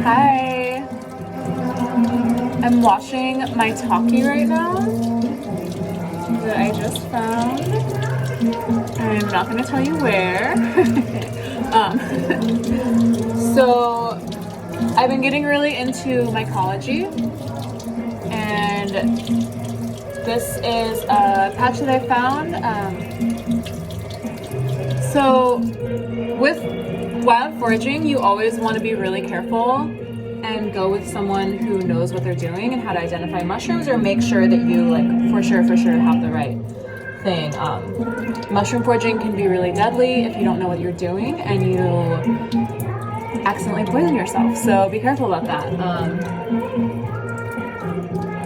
Hi. I'm washing my Maitake right now that I just found. I'm not going to tell you where. um, so I've been getting really into mycology, and this is a patch that I found. So with wild foraging, you always want to be really careful and go with someone who knows what they're doing and how to identify mushrooms, or make sure that you for sure have the right thing. Mushroom foraging can be really deadly if you don't know what you're doing and you accidentally poison yourself, so be careful about that.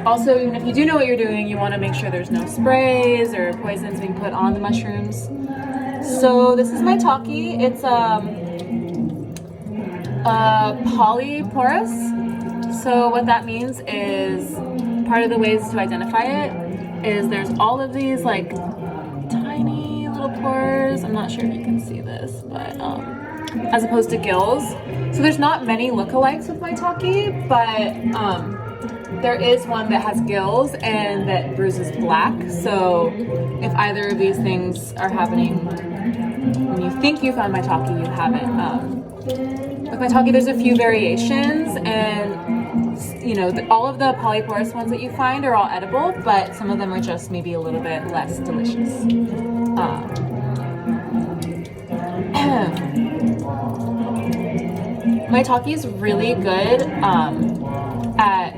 Also, even if you do know what you're doing, you want to make sure there's no sprays or poisons being put on the mushrooms. So this is Maitake. It's polyporous. So what that means is, part of the ways to identify it is there's all of these like tiny little pores. I'm not sure if you can see this, but as opposed to gills. So there's not many lookalikes with Maitake, but there is one that has gills and that bruises black. So if either of these things are happening when you think you found Maitake, you haven't. With Maitake, there's a few variations, and all of the polyporous ones that you find are all edible, but some of them are just maybe a little bit less delicious. Maitake is really good at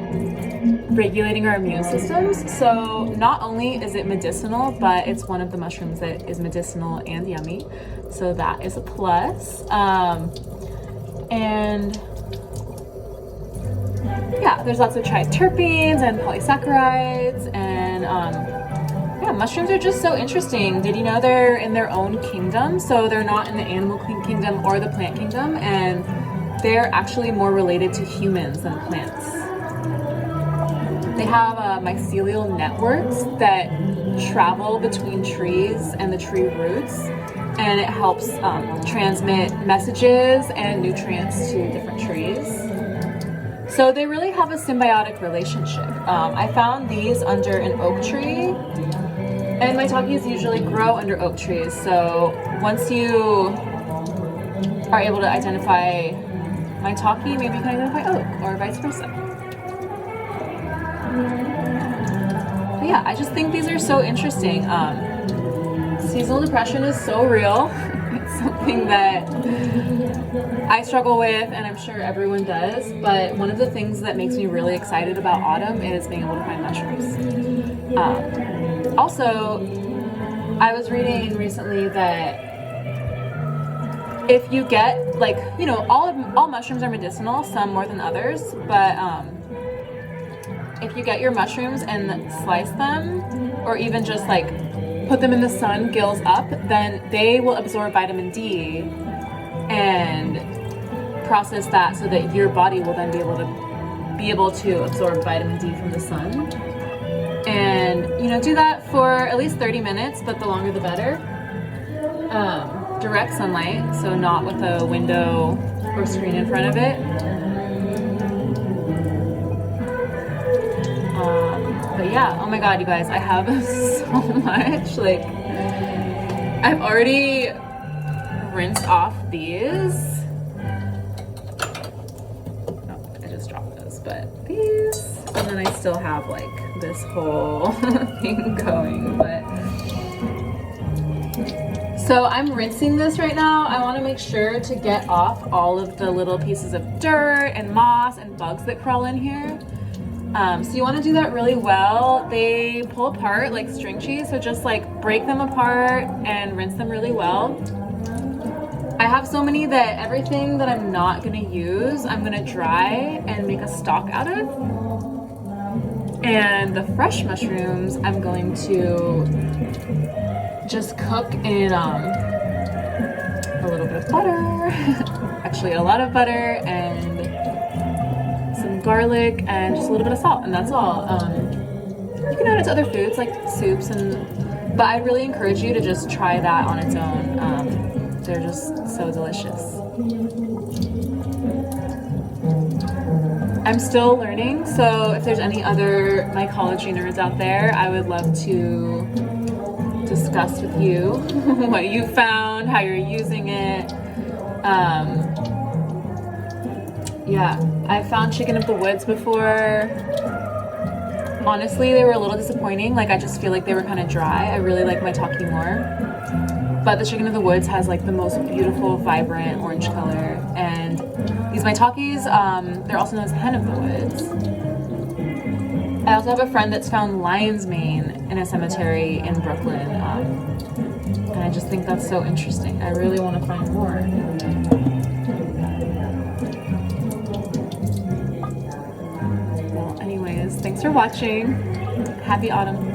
regulating our immune systems. So not only is it medicinal, but it's one of the mushrooms that is medicinal and yummy. So that is a plus. And yeah, there's lots of triterpenes and polysaccharides, and yeah, mushrooms are just so interesting. Did you know they're in their own kingdom? So they're not in the animal kingdom or the plant kingdom, and they're actually more related to humans than plants. They have mycelial networks that travel between trees and the tree roots, and it helps transmit messages and nutrients to different trees. So they really have a symbiotic relationship. I found these under an oak tree, and Maitakes usually grow under oak trees. So once you are able to identify Maitake, maybe you can identify oak, or vice versa. But yeah, I just think these are so interesting. Seasonal depression is so real. It's something that I struggle with, and I'm sure everyone does, but one of the things that makes me really excited about autumn is being able to find mushrooms. Also, I was reading recently that if you get, all mushrooms are medicinal, some more than others, but if you get your mushrooms and slice them, or even just put them in the sun, gills up, then they will absorb vitamin D and process that so that your body will then be able to absorb vitamin D from the sun. And do that for at least 30 minutes, but the longer the better. Direct sunlight, so not with a window or screen in front of it. But yeah, oh my god, you guys, I have so much. I've already rinsed off these. Oh, I just dropped those, but these. And then I still have this whole thing going, but. So I'm rinsing this right now. I want to make sure to get off all of the little pieces of dirt and moss and bugs that crawl in here. So you want to do that really well. They pull apart like string cheese, so just break them apart and rinse them really well. I have so many that everything that I'm not going to use, I'm going to dry and make a stock out of. And the fresh mushrooms, I'm going to just cook in a little bit of butter, actually a lot of butter, and some garlic, and just a little bit of salt, and that's all. You can add it to other foods like soups, but I really encourage you to just try that on its own. They're just so delicious. I'm still learning, so if there's any other mycology nerds out there, I would love to discuss with you what you found, how you're using it. Yeah, I've found chicken of the woods before. Honestly, they were a little disappointing. Like, I just feel like they were kind of dry. I really like Maitake more. But the chicken of the woods has like the most beautiful, vibrant orange color. And these Maitakes, they're also known as hen of the woods. I also have a friend that's found lion's mane in a cemetery in Brooklyn. And I just think that's so interesting. I really want to find more. Well, anyways, thanks for watching. Happy autumn.